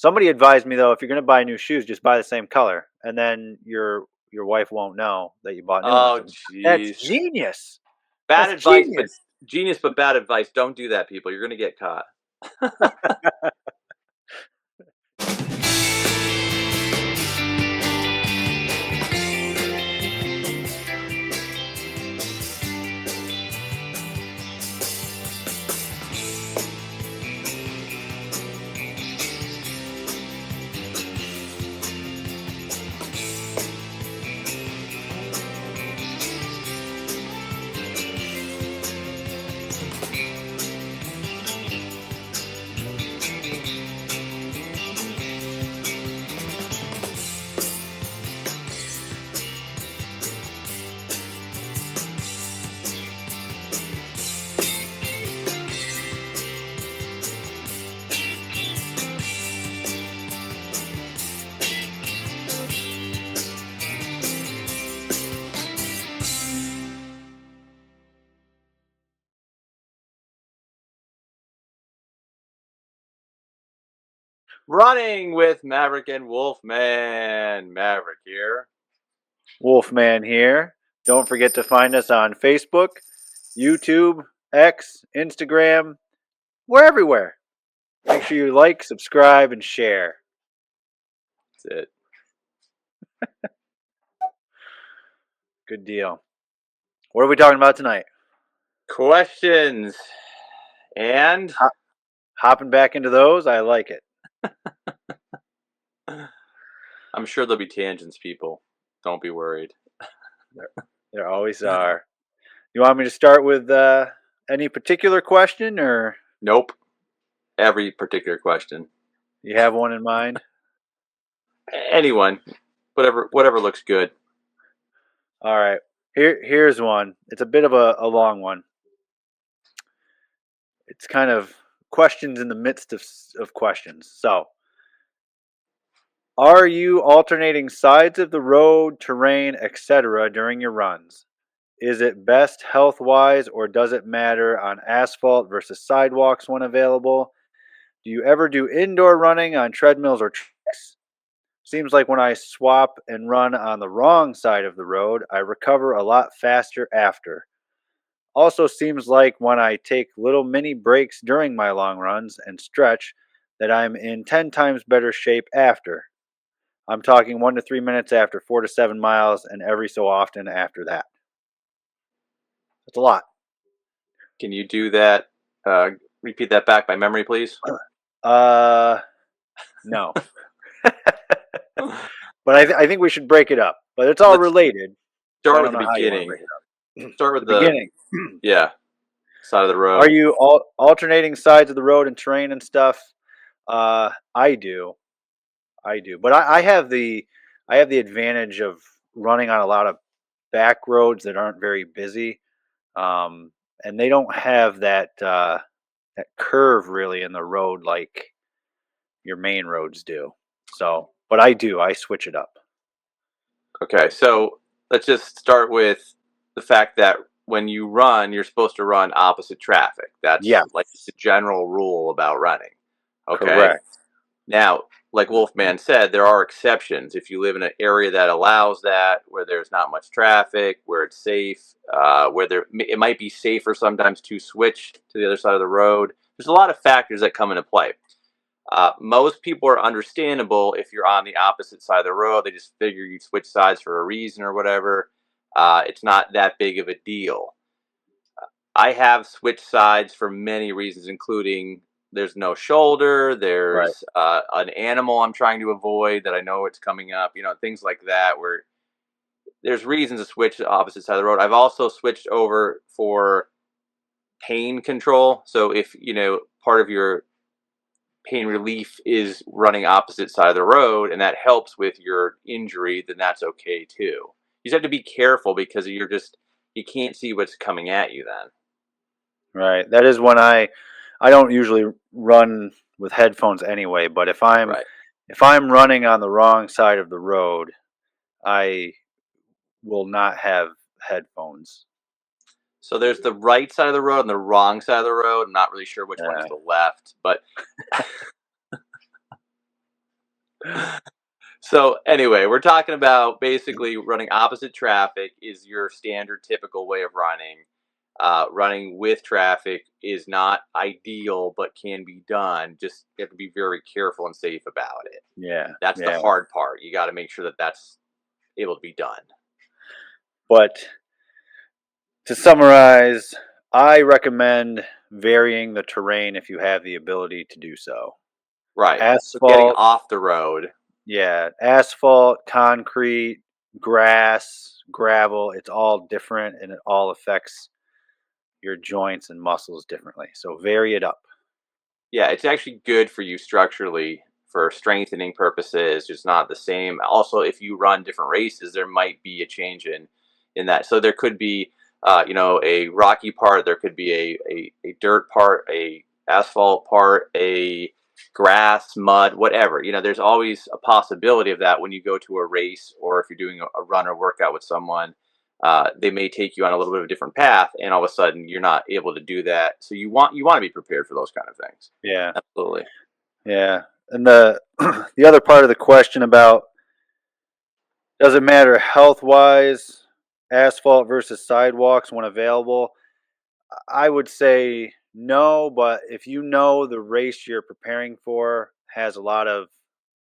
Somebody advised me though, if you're going to buy new shoes, just buy the same color, and then your wife won't know that you bought new ones. Oh, That's jeez. genius. Bad That's advice, but genius. genius, but bad advice. Don't do that, people. You're going to get caught. Running with Maverick and Wolfman. Maverick here. Wolfman here. Don't forget to find us on Facebook, YouTube, X, Instagram. We're everywhere. Make sure you like, subscribe, and share. That's it. Good deal. What are we talking about tonight? Questions. And Hopping back into those, I like it. I'm sure there'll be tangents, people. Don't be worried. There always are. You want me to start with any particular question, or Nope. Every particular question. you have one in mind? Anyone. Whatever looks good. All right. Here's one. It's a bit of a long one. It's kind of questions in the midst of questions. So, are you alternating sides of the road, terrain, etc. during your runs? Is it best health-wise, or does it matter on asphalt versus sidewalks when available? Do you ever do indoor running on treadmills or tracks? Seems like when I swap and run on the wrong side of the road, I recover a lot faster after. Also seems like when I take little mini breaks during my long runs and stretch that I'm in 10 times better shape after. I'm talking 1 to 3 minutes after 4 to 7 miles and every so often after that. That's a lot. Can you do that? Repeat that back by memory, please. No. But I think we should break it up. But it's all related. Start with the beginning. Start with the beginning. Yeah. Side of the road. Are you alternating sides of the road and terrain and stuff? I do. But I have the advantage of running on a lot of back roads that aren't very busy, and they don't have that curve really in the road like your main roads do. So, but I switch it up. Okay, so let's just start with the fact that when you run, you're supposed to run opposite traffic. That's like the general rule about running. Okay. Correct. Now, like Wolfman said, there are exceptions. If you live in an area that allows that, where there's not much traffic, where it's safe, it might be safer sometimes to switch to the other side of the road. There's a lot of factors that come into play. Most people are understandable if you're on the opposite side of the road. They just figure you switch sides for a reason or whatever. It's not that big of a deal. I have switched sides for many reasons, including there's no shoulder, there's an animal I'm trying to avoid that I know it's coming up, things like that, where there's reasons to switch to the opposite side of the road. I've also switched over for pain control. So if, part of your pain relief is running opposite side of the road and that helps with your injury, then that's okay too. You just have to be careful because you can't see what's coming at you then. Right. That is when I don't usually run with headphones anyway, but if I'm running on the wrong side of the road, I will not have headphones. So there's the right side of the road and the wrong side of the road. I'm not really sure which one is the left, but So anyway, we're talking about basically running opposite traffic is your standard typical way of running. Running with traffic is not ideal, but can be done. Just you have to be very careful and safe about it. Yeah, And that's the yeah. hard part. You got to make sure that that's able to be done. But to summarize, I recommend varying the terrain if you have the ability to do so. Right. So getting Asphalt, off the road. yeah, asphalt, concrete, grass, gravel, it's all different and it all affects your joints and muscles differently. So vary it up. Yeah, it's actually good for you structurally for strengthening purposes. It's not the same. Also, if you run different races, there might be a change in that. So there could be, a rocky part. There could be a dirt part, a asphalt part, a grass, mud, whatever. There's always a possibility of that when you go to a race or if you're doing a run or workout with someone. They may take you on a little bit of a different path, and all of a sudden you're not able to do that. So you want to be prepared for those kind of things. Yeah, Absolutely. yeah. And the the other part of the question about does it matter health wise, asphalt versus sidewalks when available? I would say no, but if you know the race you're preparing for has a lot of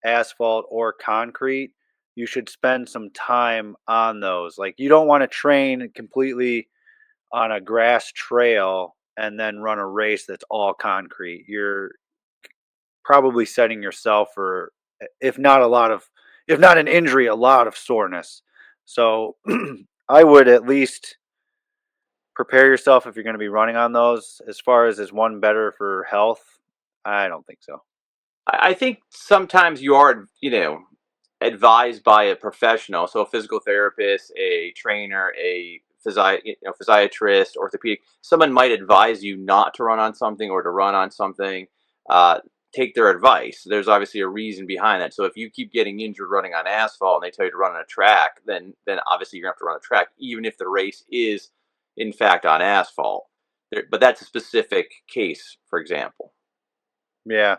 asphalt or concrete, you should spend some time on those. Like you don't want to train completely on a grass trail and then run a race that's all concrete. You're probably setting yourself for if not a lot of if not an injury, a lot of soreness. So I would at least prepare yourself if you're going to be running on those. As far as is one better for health? I don't think so. I think sometimes you are, advised by a professional, so a physical therapist, a trainer, a physiatrist, orthopedic. Someone might advise you not to run on something or to run on something. Uh, Take their advice. There's obviously a reason behind that. So if you keep getting injured running on asphalt and they tell you to run on a track, then obviously you're gonna have to run a track, even if the race is in fact on asphalt. But that's a specific case, for example. Yeah,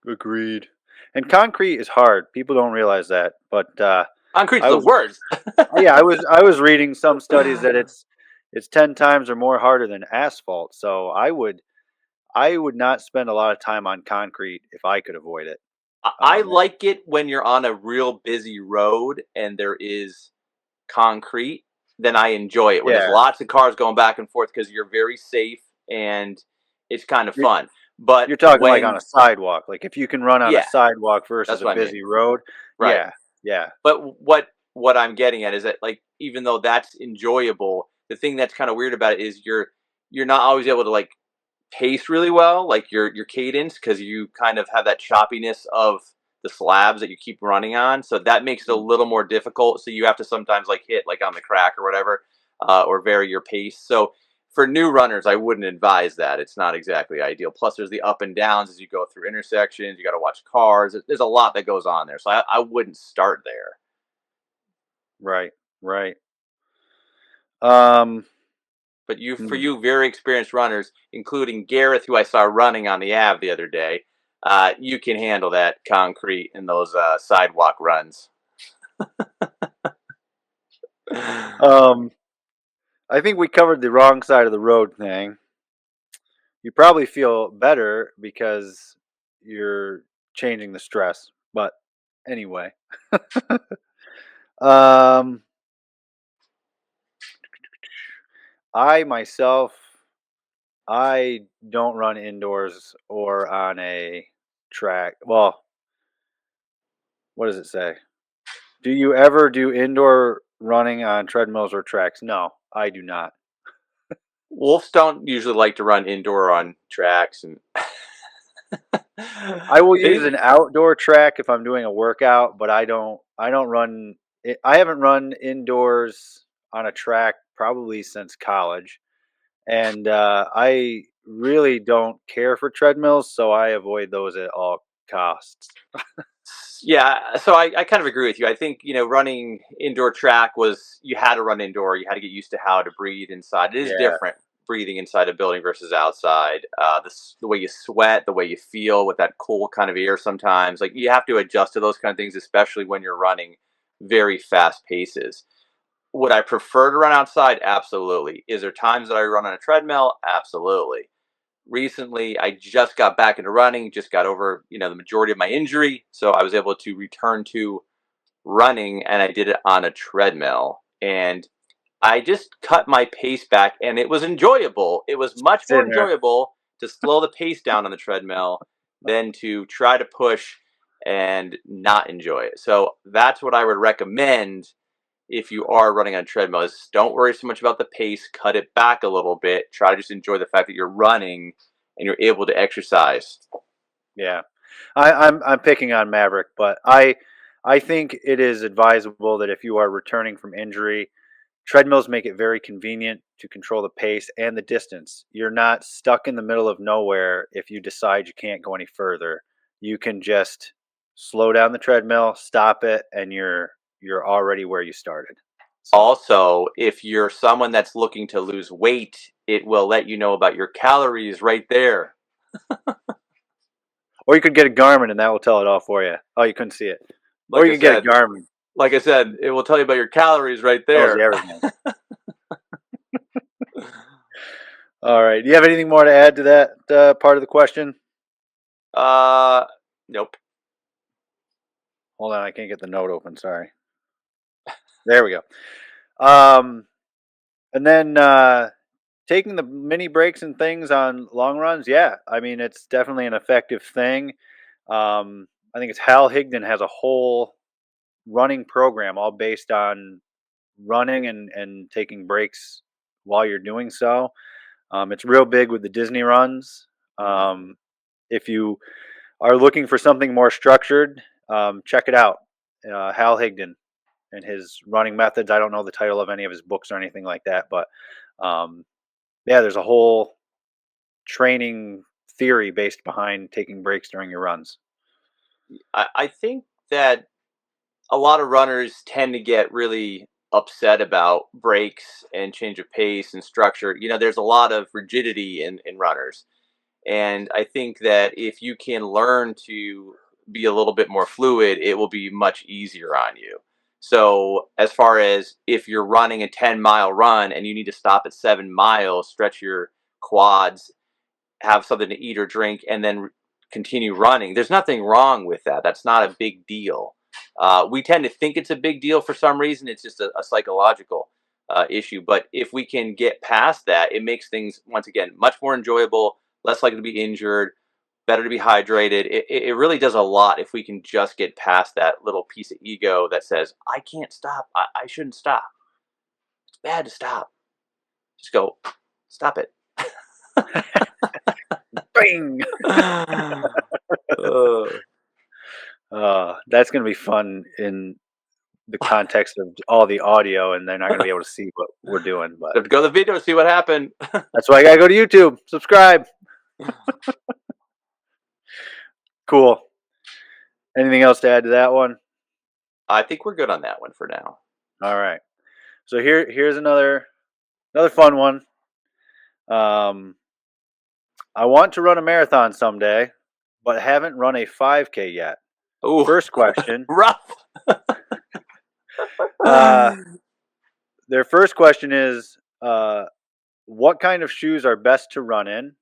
agreed. And concrete is hard. People don't realize that, but Concrete's I the was worst. yeah, I was reading some studies that it's 10 times or more harder than asphalt. So I would not spend a lot of time on concrete if I could avoid it. I Um, like it when you're on a real busy road and there is concrete, then I enjoy it. When there's yeah, lots of cars going back and forth because you're very safe and it's kind of you're, fun. But you're talking like on when, a sidewalk. Like if you can run on a yeah, sidewalk versus that's a what I mean. busy road, Right. yeah, yeah, But what I'm getting at is that like even though that's enjoyable, the thing that's kind of weird about it is you're not always able to like pace really well, like your cadence, because you kind of have that choppiness of the slabs that you keep running on. So that makes it a mm, little more difficult. So you have to sometimes like hit like on the crack or whatever, or vary your pace. So for new runners, I wouldn't advise that. It's not exactly ideal. Plus, there's the up and downs as you go through intersections. You got to watch cars. There's a lot that goes on there. So I wouldn't start there. right, right. Um, But for hmm. you, very experienced runners, including Gareth, who I saw running on the Ave the other day, you can handle that concrete and those sidewalk runs. um, I think we covered the wrong side of the road thing. You probably feel better because you're changing the stress. But anyway, um, I myself, I don't run indoors or on a track. Well, what does it say? Do you ever do indoor running on treadmills or tracks? No, I do not. Wolves don't usually like to run indoor on tracks, and I will use they an outdoor track if I'm doing a workout, but I don't run. I haven't run indoors on a track probably since college, and I really don't care for treadmills, so I avoid those at all costs. yeah. So I kind of agree with you. I think running indoor track was you had to run indoor. You had to get used to how to breathe inside. It is Yeah, different. breathing inside a building versus outside, the way you sweat, the way you feel with that cool kind of air sometimes. Like you have to adjust to those kind of things, especially when you're running very fast paces. Would I prefer to run outside? Absolutely. Is there times that I run on a treadmill? Absolutely. Recently, I just got back into running, just got over, the majority of my injury. So I was able to return to running and I did it on a treadmill. And I just cut my pace back and it was enjoyable. It was much more Sitting there. enjoyable to slow the pace down on the treadmill than to try to push and not enjoy it. So that's what I would recommend if you are running on a treadmill is don't worry so much about the pace, cut it back a little bit, try to just enjoy the fact that you're running and you're able to exercise. Yeah, I'm picking on Maverick, but I think it is advisable that if you are returning from injury, treadmills make it very convenient to control the pace and the distance. You're not stuck in the middle of nowhere if you decide you can't go any further. You can just slow down the treadmill, stop it, and you're already where you started. So, Also, if you're someone that's looking to lose weight, it will let you know about your calories right there. or you could get a Garmin and that will tell it all for you. Oh, you couldn't see it. Or Like you I could get a said, Garmin. it will tell you about your calories right Tells you there. everything. All right. Do you have anything more to add to that part of the question? uh, nope. Hold on, I can't get the note open. Sorry. There we go. Um, and then taking the mini breaks and things on long runs. Yeah, I mean it's definitely an effective thing. I think it's Hal Higdon has a whole running program all based on running and taking breaks while you're doing so. It's real big with the Disney runs. Mhm. Um, if you are looking for something more structured, check it out. Hal Higdon and his running methods. I don't know the title of any of his books or anything like that, but um, yeah, there's a whole training theory based behind taking breaks during your runs. I think that a lot of runners tend to get really upset about breaks and change of pace and structure. There's a lot of rigidity in runners. And I think that if you can learn to be a little bit more fluid, it will be much easier on you. So, as far as if you're running a 10-mile run and you need to stop at 7 miles, stretch your quads, have something to eat or drink, and then continue running. There's nothing wrong with that. That's not a big deal. We tend to think it's a big deal for some reason. It's just a psychological issue. But if we can get past that, it makes things, once again, much more enjoyable, less likely to be injured, better to be hydrated. It really does a lot if we can just get past that little piece of ego that says, I can't stop. I shouldn't stop. It's bad to stop. Just go, stop it. Bing! Uh, That's going to be fun in the context of all the audio, and they're not going to be able to see what we're doing. But Go to the video, see what happened. that's why I got to go to YouTube, subscribe. Cool. Anything else to add to that one? I think we're good on that one for now. All right. So here's another fun one. Um, I want to run a marathon someday, but haven't run a 5K yet. Ooh, First question. rough. Uh, their first question is, what kind of shoes are best to run in?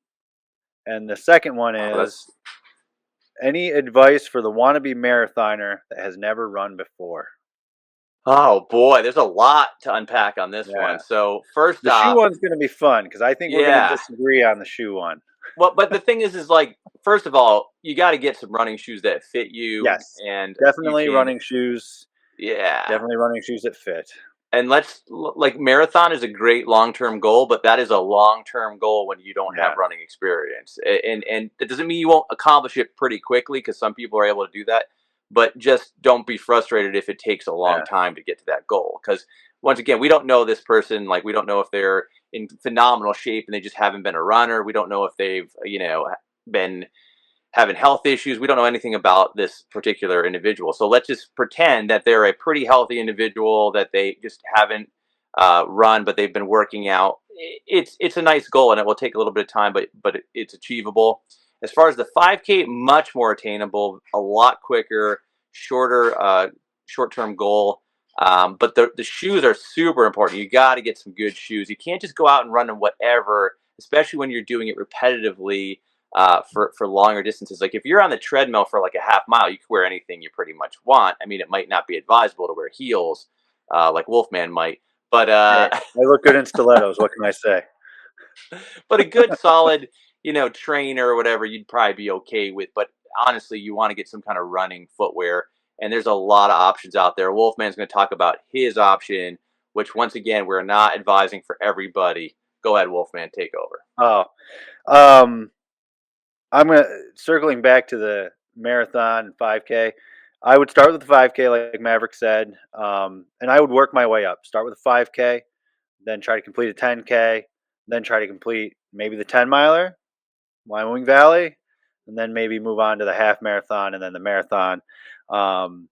And the second one Oh, is, any advice for the wannabe marathoner that has never run before? oh boy, there's a lot to unpack on this one. Yeah. So first The shoe off, one's going to be fun because I think we're going to yeah. disagree on the shoe one. Well, but the thing is like, first of all, you got to get some running shoes that fit you, Yes. and you Definitely can, running shoes. yeah. Definitely running shoes that fit. And like marathon is a great long-term goal, but that is a long-term goal when you don't have Yeah. running experience. And it doesn't mean you won't accomplish it pretty quickly because some people are able to do that, but just don't be frustrated if it takes a long Yeah. time to get to that goal, because once again, we don't know this person. Like, we don't know if they're in phenomenal shape and they just haven't been a runner. We don't know if they've been having health issues. We don't know anything about this particular individual. So let's just pretend that they're a pretty healthy individual, that they just haven't run, but they've been working out. it's a nice goal, and it will take a little bit of time, but it's achievable. As far as the 5K, much more attainable, a lot quicker, shorter, short term goal. But the shoes are super important. You got to get some good shoes. You can't just go out and run in whatever, especially when you're doing it repetitively for longer distances. Like if you're on the treadmill for like a half mile, you can wear anything you pretty much want. I mean, it might not be advisable to wear heels, like Wolfman might, but Hey, I look good in stilettos. What can I say? but a good solid, trainer or whatever, you'd probably be okay with. But honestly, you want to get some kind of running footwear, and there's a lot of options out there. Wolfman's going to talk about his option, which once again, we're not advising for everybody. Go ahead, Wolfman, take over. Oh, um, I'm gonna circling back to the marathon 5K. I would start with the 5K, like Maverick said, and I would work my way up. Start with a 5K, then try to complete a 10K, then try to complete maybe the 10 miler, Wyoming Valley, and then maybe move on to the half marathon and then the marathon. Um,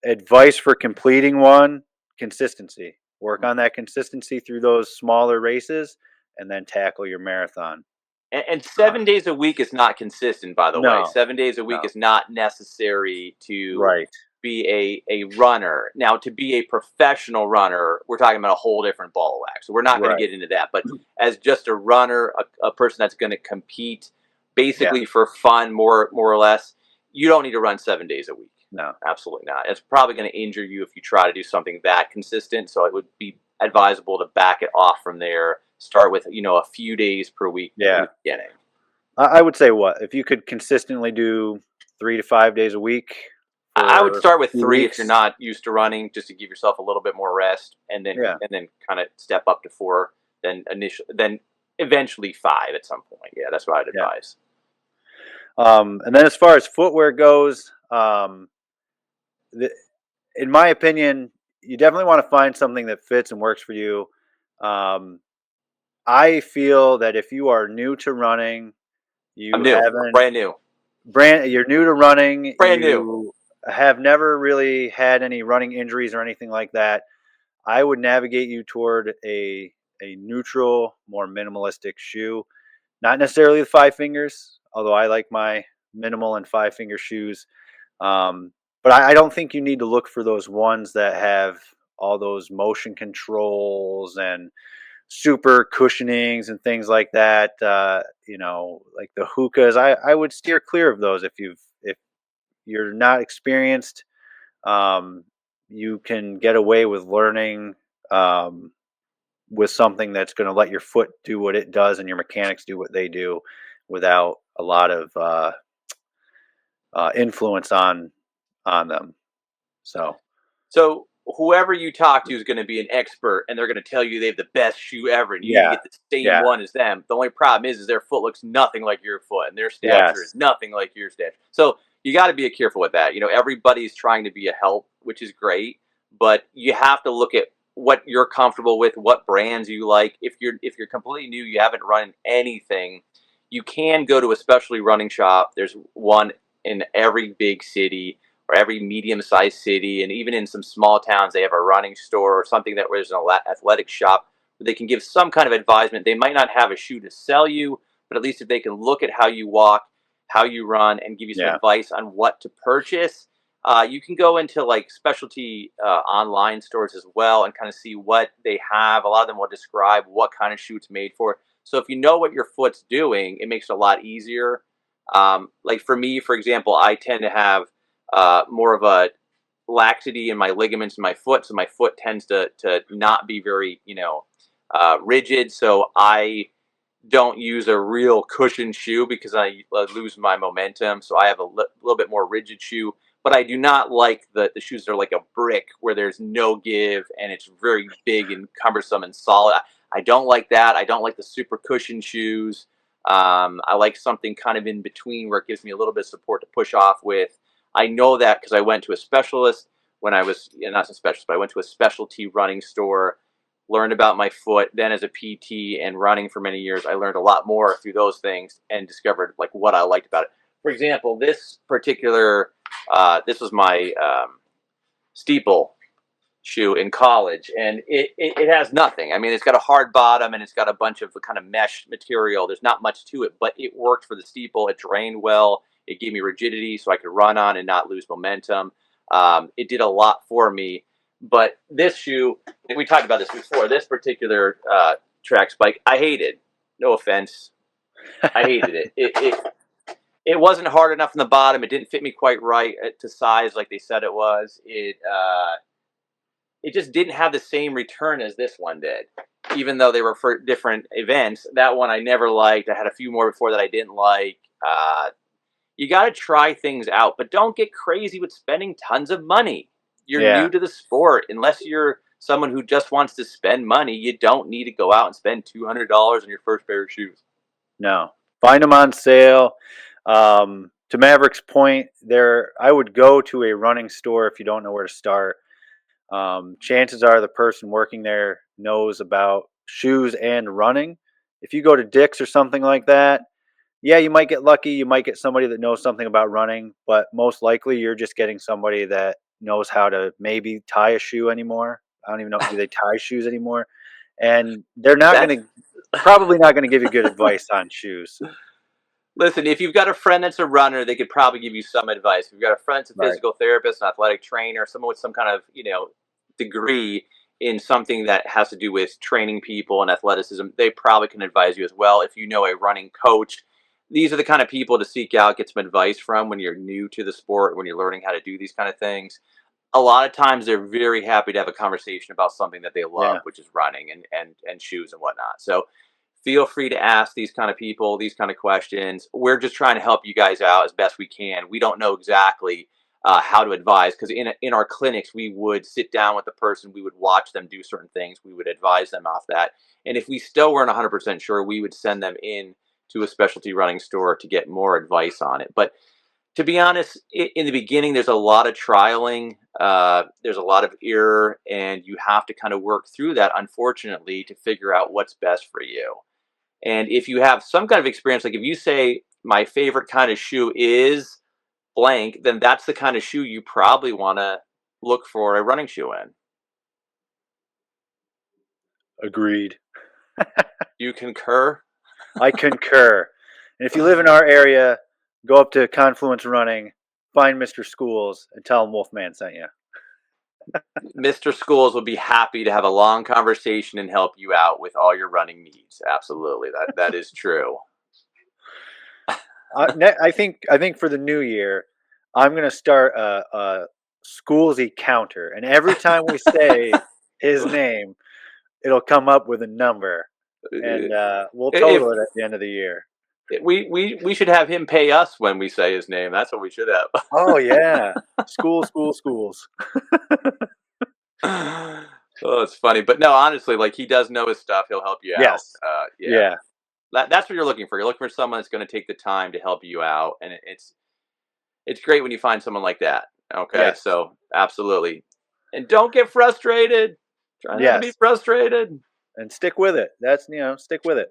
Advice for completing one: consistency. Work on that consistency through those smaller races, and then tackle your marathon. And Uh, 7 days a week is not consistent, by the way. no, 7 days a week no, is not necessary to right, be a runner. Now, to be a professional runner, we're talking about a whole different ball of wax. So we're not going to right, get into that. But as just a runner, a person that's going to compete yeah, basically for fun, more or less, you don't need to run 7 days a week. no, Absolutely not. It's probably going to injure you if you try to do something that consistent. So it would be advisable to back it off from there. Start with a few days per week in yeah. the beginning. I would say what if you could consistently do 3 to 5 days a week I would for start with a few 3 if you're weeks. not used to running, just to give yourself a little bit more rest, and then Yeah, kind of step up to 4, then eventually 5 at some point. Yeah, that's what I'd yeah. advise. And then as far as footwear goes, the, in my opinion, you definitely want to find something that fits and works for you. Um, I feel that if you are new to running, I'm you new, haven't brand new, you're new to running, brand new. you have never really had any running injuries or anything like that. I would navigate you toward a neutral, more minimalistic shoe. Not necessarily the five fingers, although I like my minimal and five finger shoes. But I don't think you need to look for those ones that have all those motion controls and super cushionings and things like that. Like the hookahs. I would steer clear of those if you're not experienced. Um, you can get away with learning um, with something that's going to let your foot do what it does and your mechanics do what they do without a lot of influence on them. So So whoever you talk to is going to be an expert, and they're going to tell you they have the best shoe ever, and you need to yeah, get the same yeah, one as them. The only problem is their foot looks nothing like your foot, and their stature is yes, nothing like your stature. So you got to be careful with that. Everybody's trying to be a help, which is great, but you have to look at what you're comfortable with, what brands you like. If you're completely new, you haven't run anything, you can go to a specialty running shop. There's one in every big city or every medium-sized city, and even in some small towns, they have a running store or something that there's an athletic shop where they can give some kind of advisement. They might not have a shoe to sell you, but at least if they can look at how you walk, how you run, and give you some yeah, advice on what to purchase. You can go into like specialty online stores as well and kind of see what they have. A lot of them will describe what kind of shoe it's made for. So if you know what your foot's doing, it makes it a lot easier. Like for me, for example, I tend to have more of a laxity in my ligaments in my foot, so my foot tends to not be very rigid. So I don't use a real cushion shoe because I lose my momentum. So I have a little bit more rigid shoe. But I do not like the shoes that are like a brick where there's no give and it's very big and cumbersome and solid. I don't like that. I don't like the super cushion shoes. I like something kind of in between where it gives me a little bit of support to push off with. I know that because I went to a specialist when I was not a specialist, but I went to a specialty running store, learned about my foot. Then as a PT and running for many years, I learned a lot more through those things and discovered like what I liked about it. For example, this particular this was my steeple shoe in college, and it has nothing. I mean, it's got a hard bottom and it's got a bunch of kind of mesh material. There's not much to it, but it worked for the steeple. It drained well. It gave me rigidity so I could run on and not lose momentum. It did a lot for me. But this shoe, and we talked about this before, this particular track spike, I hated. No offense. I hated it. It wasn't hard enough in the bottom. It didn't fit me quite right to size like they said it was. It just didn't have the same return as this one did. Even though they were for different events, that one I never liked. I had a few more before that I didn't like. You got to try things out, but don't get crazy with spending tons of money. You're Yeah. new to the sport. Unless you're someone who just wants to spend money, you don't need to go out and spend $200 on your first pair of shoes. No. Find them on sale. To Maverick's point, I would go to a running store if you don't know where to start. Chances are the person working there knows about shoes and running. If you go to Dick's or something like that, yeah, you might get lucky. You might get somebody that knows something about running, but most likely you're just getting somebody that knows how to maybe tie a shoe anymore. I don't even know. Do they tie shoes anymore? And they're not That's going to, probably not going to give you good advice on shoes. Listen, if you've got a friend that's a runner, they could probably give you some advice. If you've got a friend that's a Right. physical therapist, an athletic trainer, someone with some kind of, degree in something that has to do with training people and athleticism, they probably can advise you as well. If you know a running coach, these are the kind of people to seek out, get some advice from when you're new to the sport, when you're learning how to do these kind of things. A lot of times they're very happy to have a conversation about something that they love, Yeah. which is running and shoes and whatnot. So feel free to ask these kind of people these kind of questions. We're just trying to help you guys out as best we can. We don't know exactly how to advise, because in our clinics we would sit down with the person, we would watch them do certain things, we would advise them off that, and if we still weren't 100% sure, we would send them in to a specialty running store to get more advice on it. But to be honest, in the beginning, there's a lot of trialing. There's a lot of error, and you have to kind of work through that, unfortunately, to figure out what's best for you. And if you have some kind of experience, like if you say, my favorite kind of shoe is blank, then that's the kind of shoe you probably want to look for a running shoe in. Agreed. You concur? I concur. And if you live in our area, go up to Confluence Running, find Mr. Schools, and tell him Wolfman sent you. Mr. Schools will be happy to have a long conversation and help you out with all your running needs. Absolutely. That is true. I think for the new year, I'm gonna start a Schoolsy counter, and every time we say his name, it'll come up with a number, and we'll if total it at the end of the year. we should have him pay us when we say his name. That's what we should have. Oh yeah, schools. Oh, it's funny, but no, honestly, like he does know his stuff. He'll help you out. Yes, Yeah, yeah, that's what you're looking for. You're looking for someone that's going to take the time to help you out, and it's great when you find someone like that. Okay, yes, so absolutely, and don't get frustrated. Try not to be yes, frustrated. and stick with it. That's stick with it.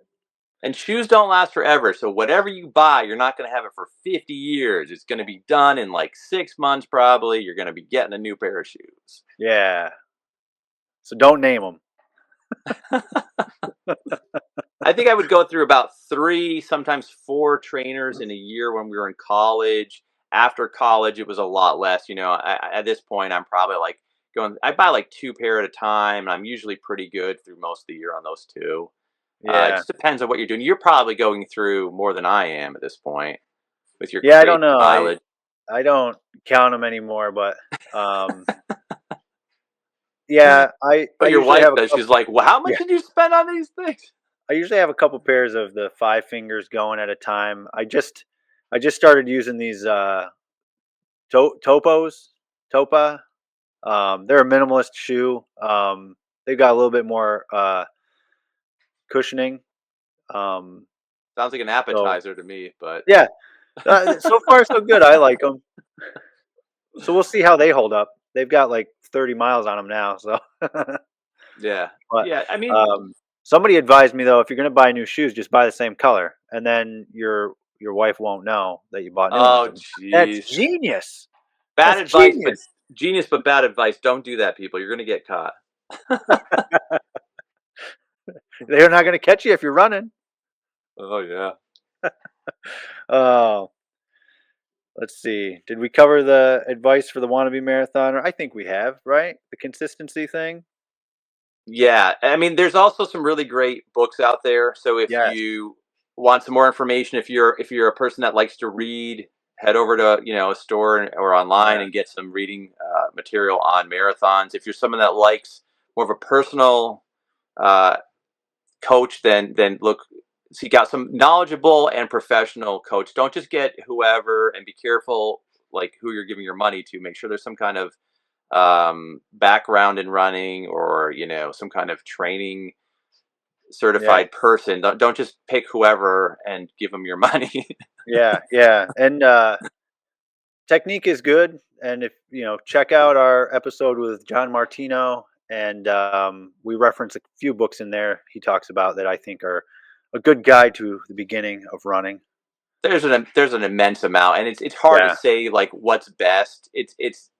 And shoes don't last forever, so whatever you buy, you're not going to have it for 50 years. It's going to be done in like 6 months, probably. You're going to be getting a new pair of shoes. Yeah. So don't name them. I think I would go through about 3, sometimes 4 trainers in a year when we were in college. After college, it was a lot less. At this point, I'm probably like I buy like 2 pair at a time, and I'm usually pretty good through most of the year on those 2. It Yeah. just depends on what you're doing. You're probably going through more than I am at this point with your Yeah, I crazy don't know. I mileage. I don't count them anymore, but um, yeah, I But your usually wife have a does. couple. She's like, "Well, how much Yeah, did you spend on these things?" I usually have a couple pairs of the five fingers going at a time. I just started using these topos, topa. They're a minimalist shoe. They've got a little bit more cushioning. Um, Sounds like an so appetizer to me, but yeah, so far so good. I like them. So we'll see how they hold up. They've got like 30 miles on them now. So, yeah, but yeah. I mean, um, somebody advised me though, if you're going to buy new shoes, just buy the same color, and then your wife won't know that you bought new ones. oh, I'm like, that's jeez. genius. Bad That's advice, but genius. Genius but bad advice. Don't do that, people. You're going to get caught. They're not going to catch you if you're running. Oh yeah. Oh, let's see. Did we cover the advice for the wannabe marathoner? I think we have, right? The consistency thing. Yeah, I mean, there's also some really great books out there. So if Yes. you want some more information, if you're a person that likes to read, head over to a store or online Yeah. and get some reading material on marathons. If you're someone that likes more of a personal uh, coach, then look seek out some knowledgeable and professional coach. Don't just get whoever, and be careful like who you're giving your money to. Make sure there's some kind of background in running, or some kind of training Yeah. certified person. Don't just pick whoever and give them your money. Yeah. Yeah. And technique is good. And if check out our episode with John Martino, and we reference a few books in there he talks about that I think are a good guide to the beginning of running. There's an immense amount, and it's hard to Yeah. say like what's best. It's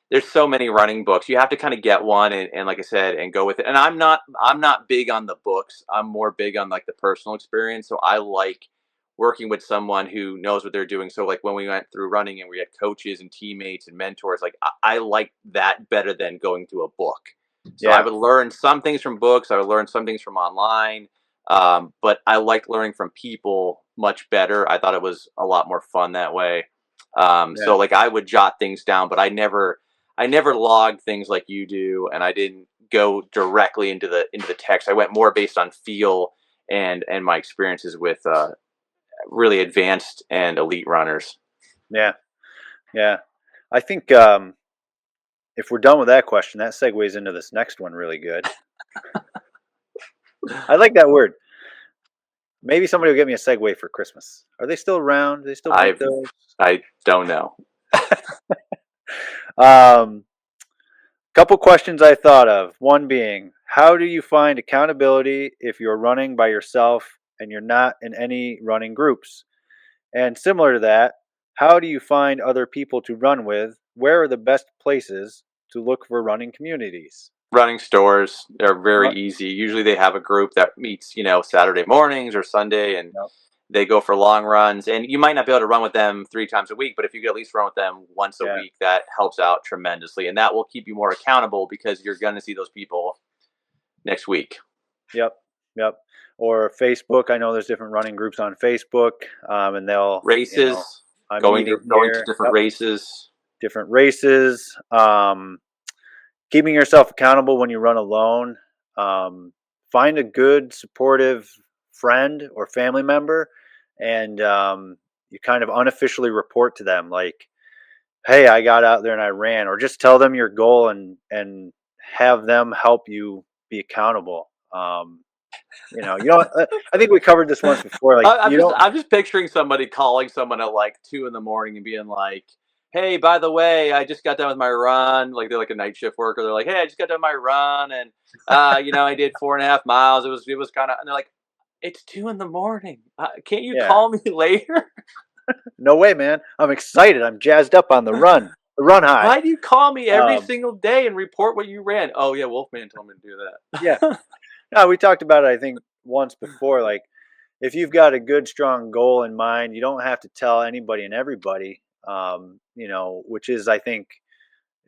there's so many running books. You have to kind of get one, and like I said, and go with it. And I'm not big on the books. I'm more big on like the personal experience. So I like working with someone who knows what they're doing. So like when we went through running and we had coaches and teammates and mentors, like I like that better than going to a book. So I Yeah. would learn some things from books. I would learn some things from online. But I liked learning from people much better. I thought it was a lot more fun that way. Yeah. So like I would jot things down, but I never logged things like you do, and I didn't go directly into the text. I went more based on feel and my experiences with really advanced and elite runners. Yeah. Yeah. I think if we're done with that question, that segues into this next one really good. I like that word. Maybe somebody will get me a Segway for Christmas. Are they still around? Do they still make I those? I don't know. Um, Couple questions I thought of. One being, how do you find accountability if you're running by yourself and you're not in any running groups? And similar to that, how do you find other people to run with? Where are the best places to look for running communities? Running stores are very Run, easy. Usually they have a group that meets, Saturday mornings or Sunday, and no, they go for long runs. And you might not be able to run with them 3 times a week, but if you could at least run with them once a yeah, week, that helps out tremendously. And that will keep you more accountable because you're going to see those people next week. yep, yep. Or Facebook. I know there's different running groups on Facebook, and they'll, Races, I'm going to meeting going to here. different Yep, races. different races. Keeping yourself accountable when you run alone. Um, Find a good, supportive friend or family member, and you kind of unofficially report to them, like, "Hey, I got out there and I ran," or just tell them your goal and have them help you be accountable. I think we covered this once before. Like, I'm you just don't. I'm just picturing somebody calling someone at like 2 in the morning and being like, "Hey, by the way, I just got done with my run." Like they're like a night shift worker. They're like, "Hey, I just got done with my run, and I did 4.5 miles. It was kind of." And they're like, "It's 2 in the morning. Can't you Yeah, call me later? no way, man. I'm excited. I'm jazzed up on the run high. Why do you call me every Um, single day and report what you ran?" Oh yeah, Wolfman told me to do yeah. that. No, we talked about it, I think, once before. Like, if you've got a good, strong goal in mind, you don't have to tell anybody and everybody. Which is, I think,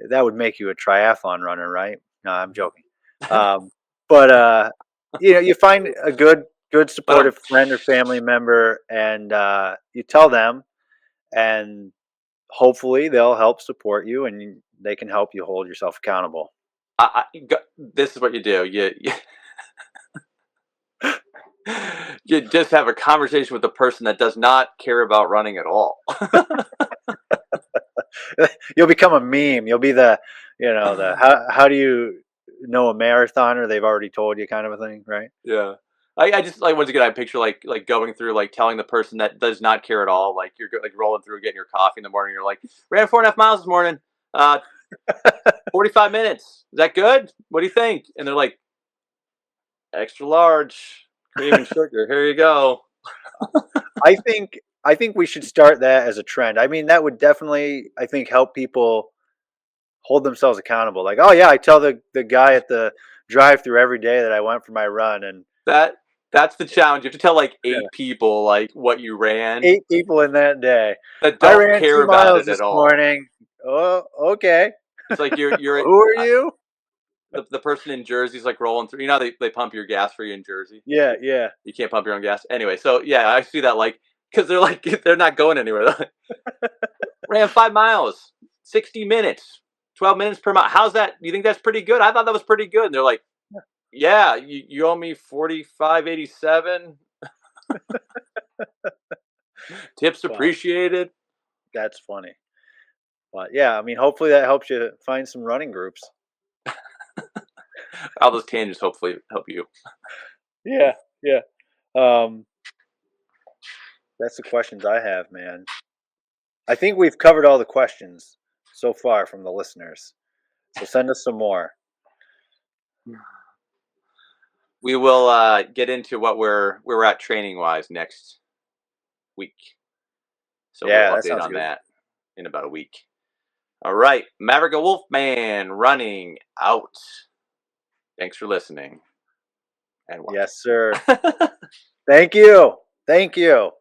that would make you a triathlon runner, right? No, I'm joking. Um, but you find a good, But supportive friend or family member, and you tell them, and hopefully they'll help support you, and they can help you hold yourself accountable. this is what you do. You just have a conversation with a person that does not care about running at all. You'll become a meme. You'll be the how do you know a marathoner? They've already told you, kind of a thing, right? Yeah. I just like once again I picture like going through like telling the person that does not care at all, like you're like rolling through getting your coffee in the morning, you're like, ran 4.5 miles this morning, uh 45 minutes, is that good, what do you think? And they're like, extra large, cream and sugar, here you go. I think we should start that as a trend. I mean, that would definitely, I think, help people hold themselves accountable. Like, oh yeah, I tell the guy at the drive-through every day that I went for my run, and That that's the challenge. You have to tell like yeah, 8 people like what you ran 8 people in that day. that I don't ran care two about miles it at this all. morning. Oh, okay. It's like you're Who are you? the person in Jersey's like rolling through. You know they pump your gas for you in Jersey. Yeah, yeah, You can't pump your own gas anyway. So yeah, I see that like because they're like they're not going anywhere. They're like, ran 5 miles, 60 minutes, 12 minutes per mile. How's that? You think that's pretty good? I thought that was pretty good. And they're like, yeah, you owe me 45.87. Tips wow, appreciated. that's funny. But yeah, I mean, hopefully that helps you find some running groups. All those tangents hopefully help you. Yeah, yeah. Um, that's the questions I have, man. I think we've covered all the questions so far from the listeners. So send us some more. We will get into where we're at training wise next week. So we'll Yeah, that update sounds on good. that in about a week. All right, Maverick and Wolfman running out. Thanks for listening and Yes, sir. watching. Thank you. Thank you.